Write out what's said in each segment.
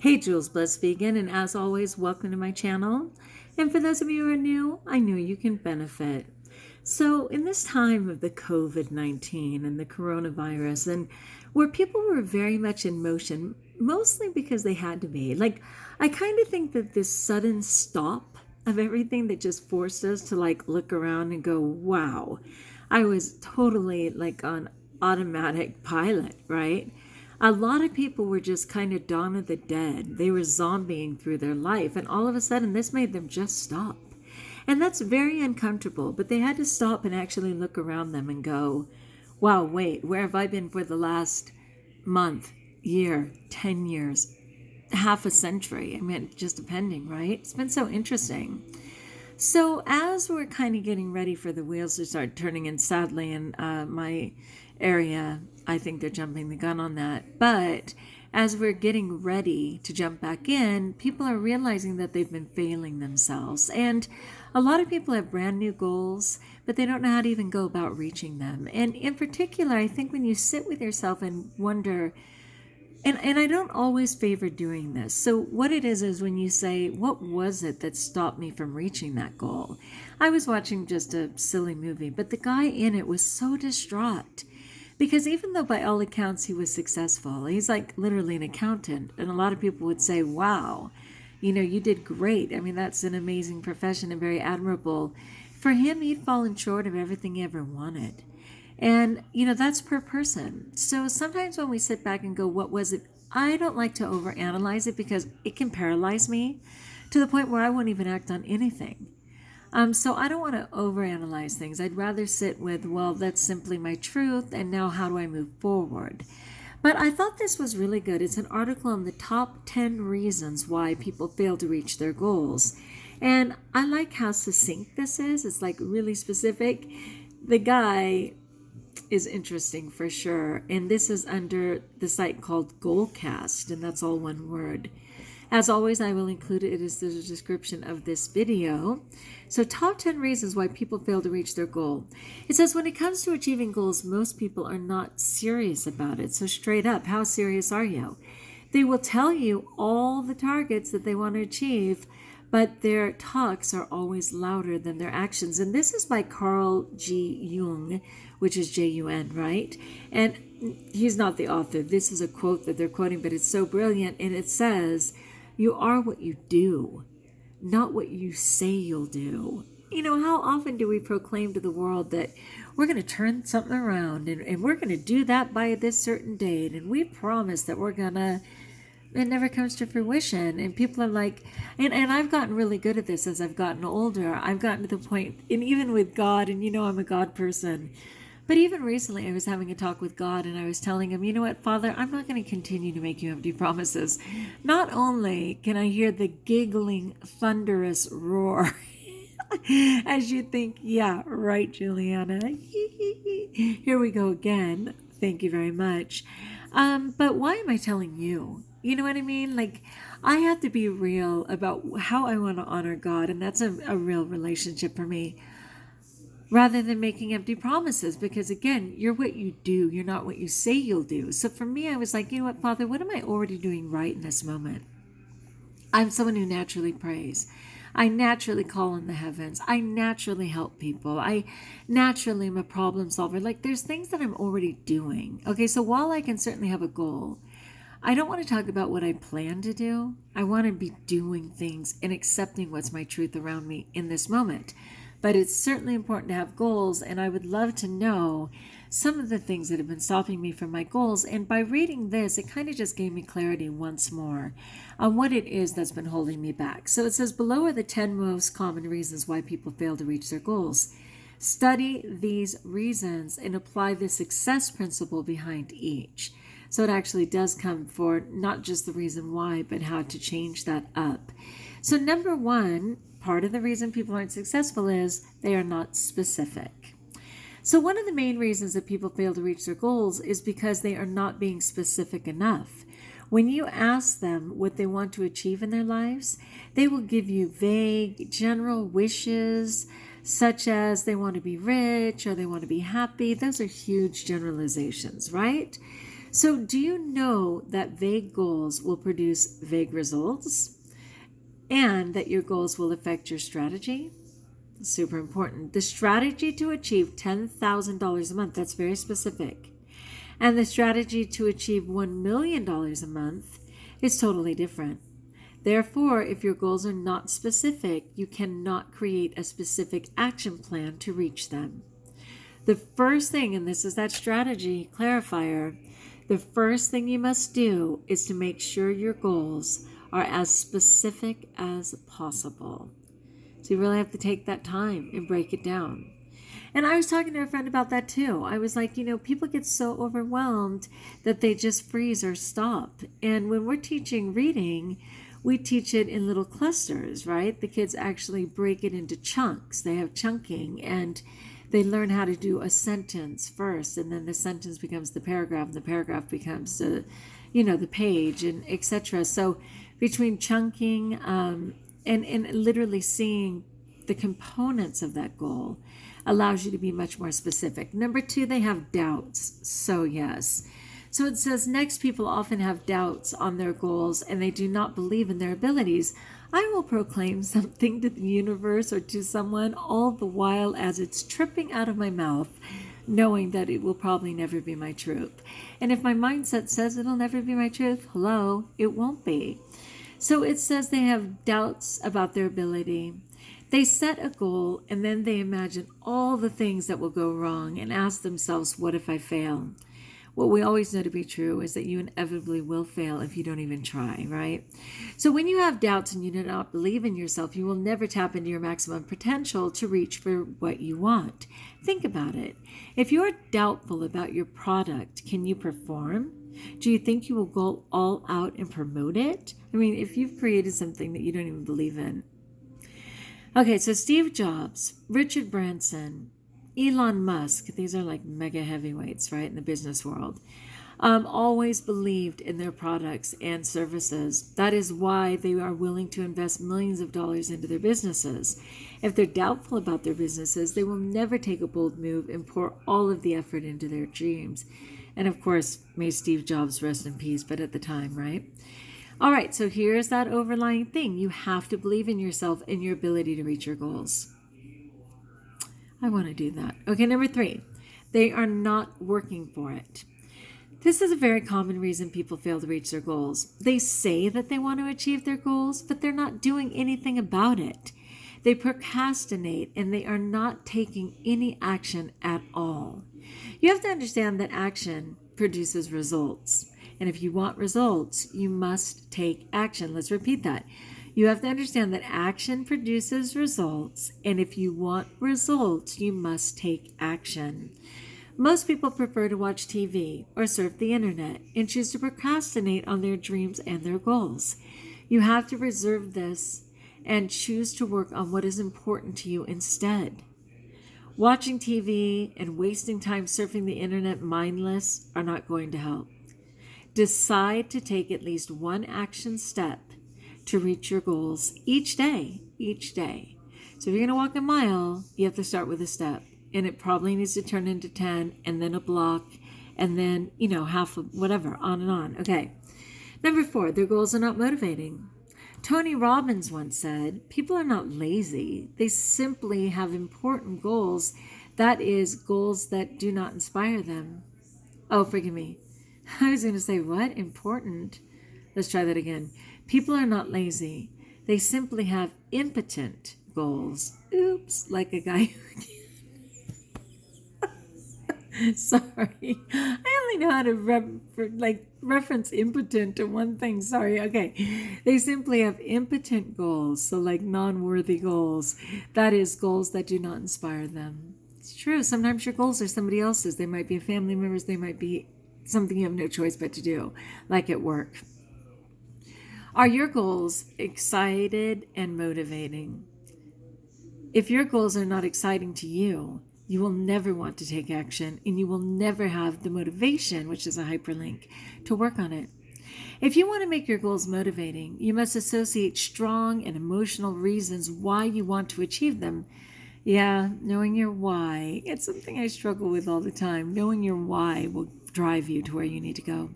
Hey, JulesBlessedVegan, and as always, welcome to my channel. And for those of you who are new, I know you can benefit. So in this time of the COVID-19 and the coronavirus, and where people were very much in motion, mostly because they had to be, I kind of think that this sudden stop of everything that just forced us to look around and go, wow, I was totally on automatic pilot, right? A lot of people were just kind of Dawn of the Dead. They were zombieing through their life, and all of a sudden this made them just stop. And that's very uncomfortable, but they had to stop and actually look around them and go, wow, wait, where have I been for the last month, year, 10 years, half a century? I mean, just depending, right? It's been so interesting. So as we're kind of getting ready for the wheels to start turning, and sadly in my area, I think they're jumping the gun on that. But as we're getting ready to jump back in, people are realizing that they've been failing themselves. And a lot of people have brand new goals, but they don't know how to even go about reaching them. And in particular, I think when you sit with yourself and wonder, and I don't always favor doing this. So what it is when you say, what was it that stopped me from reaching that goal? I was watching just a silly movie, but the guy in it was so distraught. Because even though by all accounts he was successful, he's literally an accountant. And a lot of people would say, wow, you did great. I mean, that's an amazing profession and very admirable. For him, he'd fallen short of everything he ever wanted. And, that's per person. So sometimes when we sit back and go, what was it? I don't like to overanalyze it because it can paralyze me to the point where I won't even act on anything. So I don't want to overanalyze things. I'd rather sit with, well, that's simply my truth, and now how do I move forward? But I thought this was really good. It's an article on the top 10 reasons why people fail to reach their goals. And I like how succinct this is. It's really specific. The guy is interesting for sure. And this is under the site called Goalcast, and that's all one word. As always, I will include it as the description of this video. So top 10 reasons why people fail to reach their goal. It says when it comes to achieving goals, most people are not serious about it. So straight up, how serious are you? They will tell you all the targets that they want to achieve, but their talks are always louder than their actions. And this is by Carl G. Jung, which is J-U-N, right? And he's not the author. This is a quote that they're quoting, but it's so brilliant. And it says, you are what you do, not what you say you'll do. How often do we proclaim to the world that we're going to turn something around and we're going to do that by this certain date, and we promise that we're going to, it never comes to fruition. And people are like, and I've gotten really good at this as I've gotten older. I've gotten to the point, and even with God, and I'm a God person, but even recently I was having a talk with God, and I was telling him, you know what, Father, I'm not going to continue to make you empty promises. Not only can I hear the giggling, thunderous roar as you think, yeah, right, Juliana. Here we go again. Thank you very much. But why am I telling you? You know what I mean? I have to be real about how I want to honor God, and that's a real relationship for me, rather than making empty promises. Because again, you're what you do. You're not what you say you'll do. So for me, I was like, you know what, Father, what am I already doing right in this moment? I'm someone who naturally prays. I naturally call on the heavens. I naturally help people. I naturally am a problem solver. There's things that I'm already doing. Okay, so while I can certainly have a goal, I don't want to talk about what I plan to do. I want to be doing things and accepting what's my truth around me in this moment. But it's certainly important to have goals, and I would love to know some of the things that have been stopping me from my goals. And by reading this, it kind of just gave me clarity once more on what it is that's been holding me back. So it says, below are the 10 most common reasons why people fail to reach their goals. Study these reasons and apply the success principle behind each. So it actually does come for not just the reason why, but how to change that up. So number one, part of the reason people aren't successful is they are not specific. So one of the main reasons that people fail to reach their goals is because they are not being specific enough. When you ask them what they want to achieve in their lives, they will give you vague, general wishes, such as they want to be rich or they want to be happy. Those are huge generalizations, right? So do you know that vague goals will produce vague results and that your goals will affect your strategy? Super important. The strategy to achieve $10,000 a month, that's very specific. And the strategy to achieve $1 million a month is totally different. Therefore, if your goals are not specific, you cannot create a specific action plan to reach them. The first thing, and this is that strategy clarifier, the first thing you must do is to make sure your goals are as specific as possible. So you really have to take that time and break it down. And I was talking to a friend about that too. I was like, people get so overwhelmed that they just freeze or stop. And when we're teaching reading, we teach it in little clusters, right? The kids actually break it into chunks. They have chunking, and they learn how to do a sentence first, and then the sentence becomes the paragraph, and the paragraph becomes the page, and etc. So between chunking and literally seeing the components of that goal allows you to be much more specific. Number 2, they have doubts. So yes. So it says, next, people often have doubts on their goals and they do not believe in their abilities. I will proclaim something to the universe or to someone all the while as it's tripping out of my mouth, knowing that it will probably never be my truth. And if my mindset says it'll never be my truth, hello, it won't be. So it says they have doubts about their ability. They set a goal and then they imagine all the things that will go wrong and ask themselves, what if I fail? What we always know to be true is that you inevitably will fail if you don't even try, right? So when you have doubts and you do not believe in yourself, you will never tap into your maximum potential to reach for what you want. Think about it. If you're doubtful about your product, can you perform? Do you think you will go all out and promote it? I mean, if you've created something that you don't even believe in. Okay, so Steve Jobs, Richard Branson, Elon Musk, these are like mega heavyweights, right, in the business world, always believed in their products and services. That is why they are willing to invest millions of dollars into their businesses. If they're doubtful about their businesses, they will never take a bold move and pour all of the effort into their dreams. And of course, may Steve Jobs rest in peace, but at the time, right? All right, so here's that overlying thing. You have to believe in yourself and your ability to reach your goals. I want to do that. Okay, number 3, they are not working for it. This is a very common reason people fail to reach their goals. They say that they want to achieve their goals, but they're not doing anything about it. They procrastinate and they are not taking any action at all. You have to understand that action produces results. And if you want results, you must take action. Let's repeat that. You have to understand that action produces results, and if you want results, you must take action. Most people prefer to watch TV or surf the internet and choose to procrastinate on their dreams and their goals. You have to reserve this and choose to work on what is important to you instead. Watching TV and wasting time surfing the internet mindless are not going to help. Decide to take at least one action step to reach your goals each day. So if you're going to walk a mile, you have to start with a step. And it probably needs to turn into 10 and then a block and then, half of whatever, on and on. Okay. Number 4, their goals are not motivating. Tony Robbins once said, people are not lazy. They simply have important goals. That is, goals that do not inspire them. Oh, forgive me. I was going to say, what? Important? Let's try that again. People are not lazy. They simply have impotent goals. Oops, like a guy who Sorry. I only know how to reference impotent to one thing. Sorry. Okay. They simply have impotent goals. So like non-worthy goals. That is, goals that do not inspire them. It's true. Sometimes your goals are somebody else's. They might be family members. They might be something you have no choice but to do, like at work. Are your goals excited and motivating? If your goals are not exciting to you, you will never want to take action and you will never have the motivation, which is a hyperlink, to work on it. If you want to make your goals motivating, you must associate strong and emotional reasons why you want to achieve them. Yeah, knowing your why. It's something I struggle with all the time. Knowing your why will drive you to where you need to go.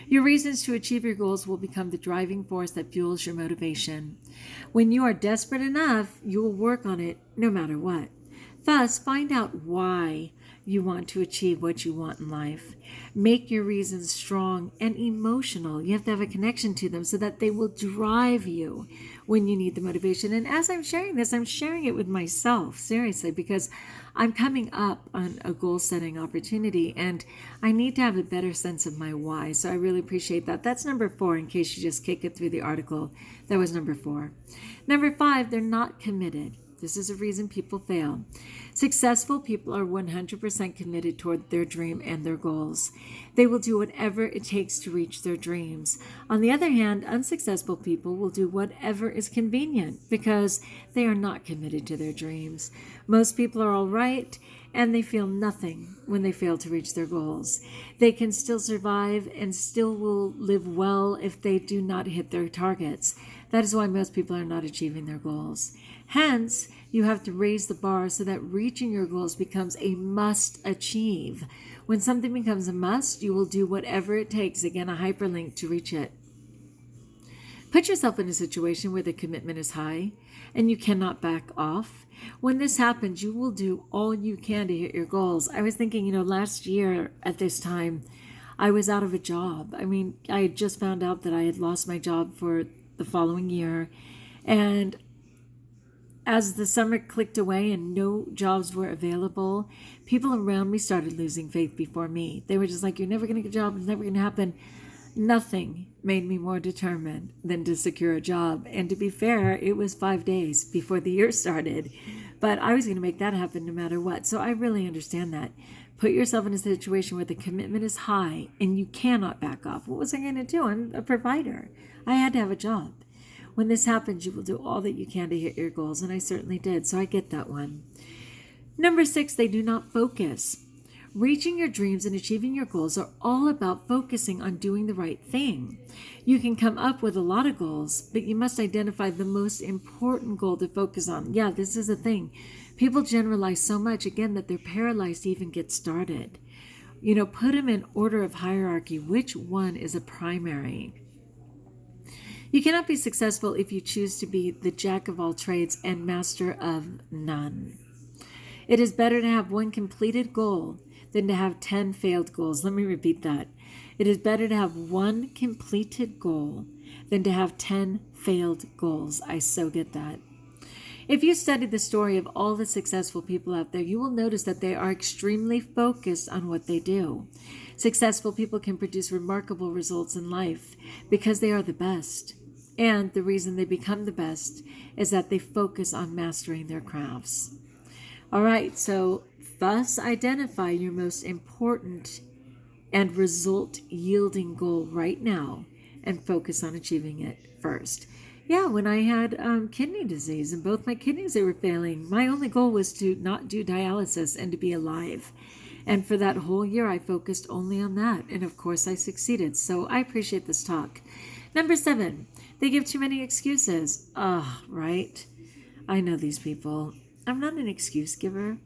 Your reasons to achieve your goals will become the driving force that fuels your motivation. When you are desperate enough, you will work on it no matter what. Thus, find out why you want to achieve what you want in life. Make your reasons strong and emotional. You have to have a connection to them so that they will drive you when you need the motivation. And as I'm sharing this, I'm sharing it with myself, seriously, because I'm coming up on a goal-setting opportunity and I need to have a better sense of my why. So I really appreciate that. That's number 4, in case you just kick it through the article. That was number 4. Number 5, they're not committed. This is a reason people fail. Successful people are 100% committed toward their dream and their goals. They will do whatever it takes to reach their dreams. On the other hand, unsuccessful people will do whatever is convenient because they are not committed to their dreams. Most people are all right, and they feel nothing when they fail to reach their goals. They can still survive and still will live well if they do not hit their targets. That is why most people are not achieving their goals. Hence, you have to raise the bar so that reaching your goals becomes a must achieve. When something becomes a must, you will do whatever it takes, again, a hyperlink, to reach it. Put yourself in a situation where the commitment is high and you cannot back off. When this happens, you will do all you can to hit your goals. I was thinking, last year at this time, I was out of a job. I had just found out that I had lost my job for the following year. And as the summer clicked away and no jobs were available, people around me started losing faith before me. They were just like, you're never going to get a job. It's never going to happen. Nothing made me more determined than to secure a job. And to be fair, it was 5 days before the year started. But I was going to make that happen no matter what. So I really understand that. Put yourself in a situation where the commitment is high and you cannot back off. What was I going to do? I'm a provider. I had to have a job. When this happens, you will do all that you can to hit your goals, and I certainly did, so I get that one. Number 6, they do not focus. Reaching your dreams and achieving your goals are all about focusing on doing the right thing. You can come up with a lot of goals, but you must identify the most important goal to focus on. Yeah, this is a thing. People generalize so much, again, that they're paralyzed to even get started. Put them in order of hierarchy. Which one is a primary? You cannot be successful if you choose to be the jack of all trades and master of none. It is better to have one completed goal than to have 10 failed goals. Let me repeat that. It is better to have one completed goal than to have 10 failed goals. I so get that. If you study the story of all the successful people out there, you will notice that they are extremely focused on what they do. Successful people can produce remarkable results in life because they are the best. And the reason they become the best is that they focus on mastering their crafts. All right, so thus identify your most important and result-yielding goal right now and focus on achieving it first. Yeah, when I had kidney disease and both my kidneys, they were failing, my only goal was to not do dialysis and to be alive. And for that whole year, I focused only on that. And of course, I succeeded. So I appreciate this talk. Number 7, they give too many excuses. Right. I know these people. I'm not an excuse giver,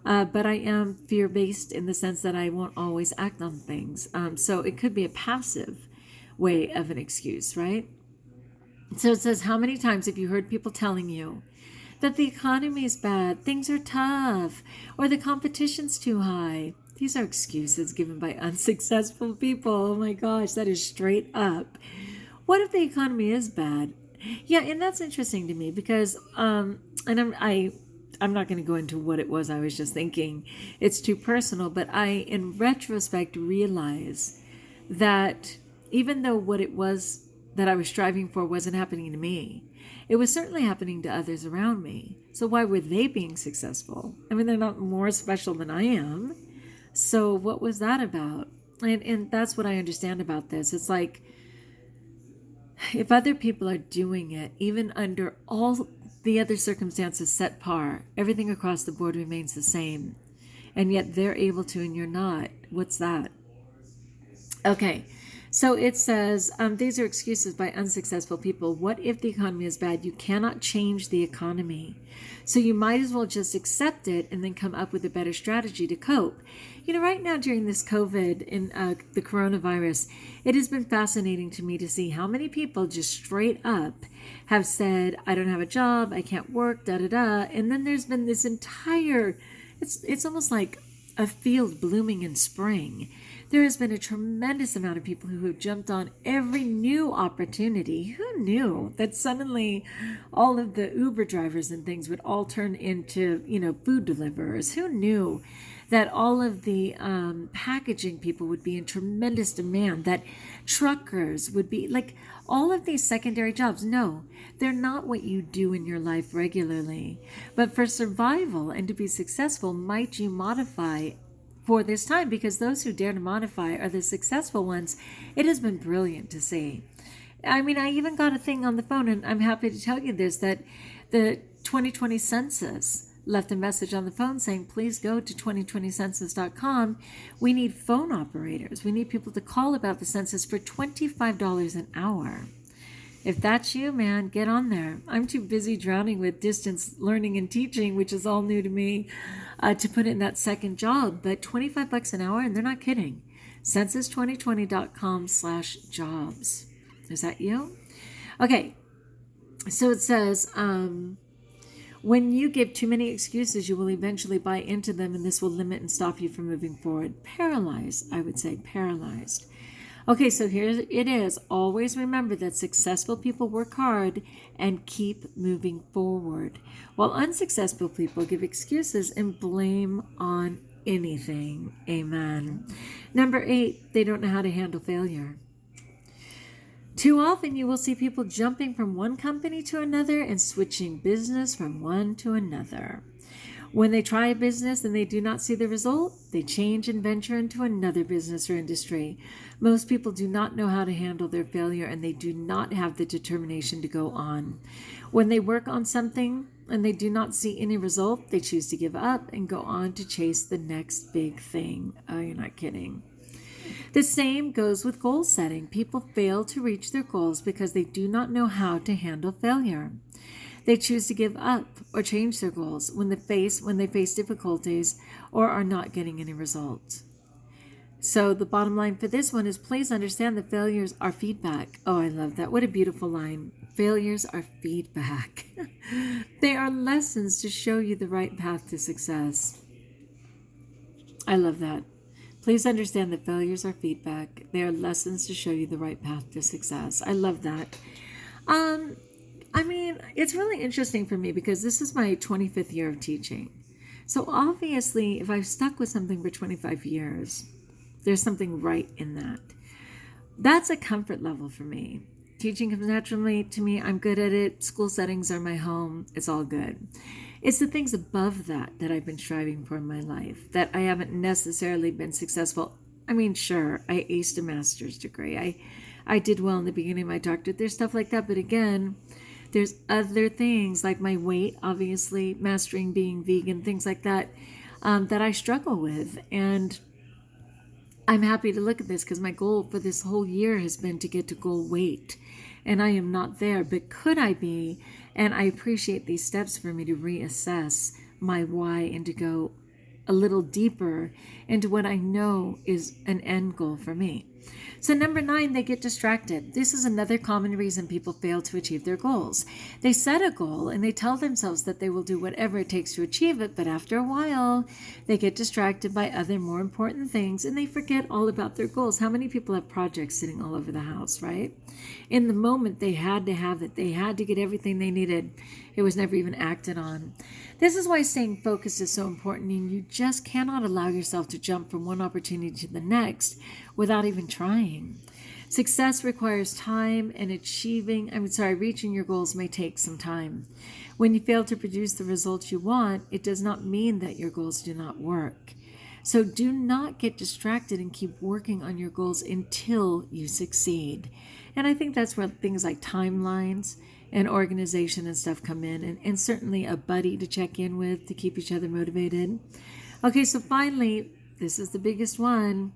but I am fear-based in the sense that I won't always act on things. So it could be a passive way of an excuse, right? So it says, how many times have you heard people telling you that the economy is bad, things are tough, or the competition's too high? These are excuses given by unsuccessful people. Oh my gosh, that is straight up. What if the economy is bad? Yeah, and that's interesting to me because, and I'm not going to go into what it was I was just thinking. It's too personal, but I, in retrospect, realize that even though what it was that I was striving for wasn't happening to me, it was certainly happening to others around me. So why were they being successful? They're not more special than I am. So what was that about? And that's what I understand about this. It's like, if other people are doing it, even under all the other circumstances set par, everything across the board remains the same, and yet they're able to and you're not. What's that? Okay, So it says, these are excuses by unsuccessful people. What if the economy is bad? You cannot change the economy. So you might as well just accept it and then come up with a better strategy to cope. You know, right now during this COVID and the coronavirus, it has been fascinating to me to see how many people just straight up have said, I don't have a job, I can't work, da-da-da. And then there's been this entire, it's almost like a field blooming in spring. There has been a tremendous amount of people who have jumped on every new opportunity. Who knew that suddenly all of the Uber drivers and things would all turn into, food deliverers? Who knew that all of the packaging people would be in tremendous demand, that truckers would be like all of these secondary jobs? No, they're not what you do in your life regularly. But for survival and to be successful, might you modify for this time? Because those who dare to modify are the successful ones. It has been brilliant to see. I mean, I even got a thing on the phone, and I'm happy to tell you this, that the 2020 census left a message on the phone saying, please go to 2020census.com. We need phone operators. We need people to call about the census for $25 an hour. If that's you, man, get on there. I'm too busy drowning with distance learning and teaching, which is all new to me, to put in that second job. But $25 an hour, and they're not kidding. Census2020.com/jobs. Is that you? Okay. So it says, when you give too many excuses, you will eventually buy into them, and this will limit and stop you from moving forward. Paralyzed, I would say, paralyzed. Okay, so here it is. Always remember that successful people work hard and keep moving forward, while unsuccessful people give excuses and blame on anything. Amen. Number 8, they don't know how to handle failure. Too often you will see people jumping from one company to another and switching business from one to another. When they try a business and they do not see the result, they change and venture into another business or industry. Most people do not know how to handle their failure, and they do not have the determination to go on. When they work on something and they do not see any result, they choose to give up and go on to chase the next big thing. Oh, you're not kidding. The same goes with goal setting. People fail to reach their goals because they do not know how to handle failure. They choose to give up or change their goals when they face difficulties or are not getting any results. So the bottom line for this one is, please understand that failures are feedback. Oh, I love that. What a beautiful line. Failures are feedback. They are lessons to show you the right path to success. I love that. Please understand that failures are feedback. They are lessons to show you the right path to success. I love that. I mean, it's really interesting for me because this is my 25th year of teaching. So obviously, if I've stuck with something for 25 years, there's something right in that. That's a comfort level for me. Teaching comes naturally to me. I'm good at it. School settings are my home. It's all good. It's the things above that I've been striving for in my life, that I haven't necessarily been successful. I mean, sure, I aced a master's degree. I did well in the beginning of my doctorate. There's stuff like that. But again, there's other things like my weight, obviously, mastering being vegan, things like that, that I struggle with. And I'm happy to look at this because my goal for this whole year has been to get to goal weight. And I am not there, but could I be? And I appreciate these steps for me to reassess my why and to go a little deeper into what I know is an end goal for me. So number 9, they get distracted. This is another common reason people fail to achieve their goals. They set a goal and they tell themselves that they will do whatever it takes to achieve it, but after a while, they get distracted by other more important things and they forget all about their goals. How many people have projects sitting all over the house, right? In the moment, they had to have it. They had to get everything they needed. It was never even acted on. This is why staying focused is so important, and you just cannot allow yourself to jump from one opportunity to the next without even trying. Success requires time, and reaching your goals may take some time. When you fail to produce the results you want, it does not mean that your goals do not work. So do not get distracted and keep working on your goals until you succeed. And I think that's where things like timelines and organization and stuff come in, and certainly a buddy to check in with to keep each other motivated. Okay, so finally, this is the biggest one.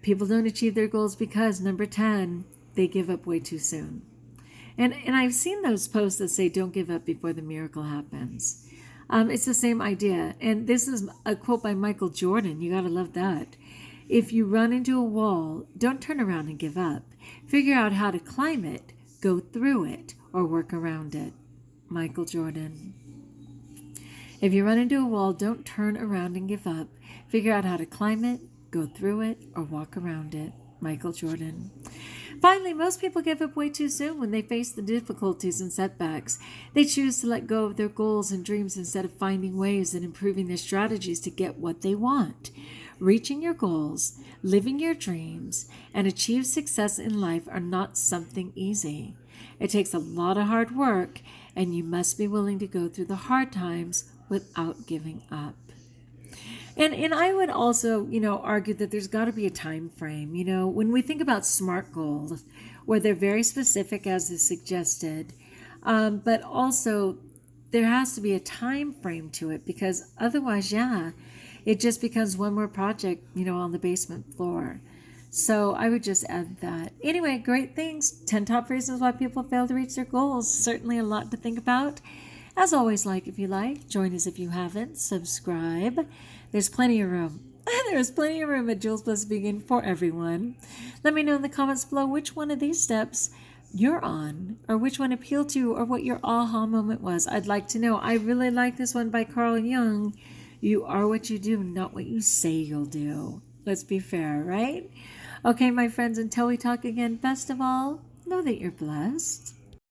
People don't achieve their goals because, number 10, they give up way too soon. And I've seen those posts that say, don't give up before the miracle happens. It's the same idea. And this is a quote by Michael Jordan. You got to love that. If you run into a wall, don't turn around and give up. Figure out how to climb it, go through it, or work around it. Michael Jordan. If you run into a wall, don't turn around and give up. Figure out how to climb it, go through it, or walk around it. Michael Jordan. Finally, most people give up way too soon when they face the difficulties and setbacks. They choose to let go of their goals and dreams instead of finding ways and improving their strategies to get what they want. Reaching your goals, living your dreams, and achieve success in life are not something easy. It takes a lot of hard work, and you must be willing to go through the hard times without giving up. And I would also, argue that there's got to be a time frame. When we think about SMART goals, where they're very specific as is suggested, but also there has to be a time frame to it, because otherwise, it just becomes one more project, on the basement floor. So I would just add that. Anyway, great things. 10 top reasons why people fail to reach their goals. Certainly a lot to think about. As always, like if you like, join us if you haven't, subscribe. There's plenty of room. There's plenty of room at JulesBlessedVegan for everyone. Let me know in the comments below which one of these steps you're on, or which one appealed to you, or what your aha moment was. I'd like to know. I really like this one by Carl Jung. You are what you do, not what you say you'll do. Let's be fair, right? Okay, my friends, until we talk again, best of all, know that you're blessed.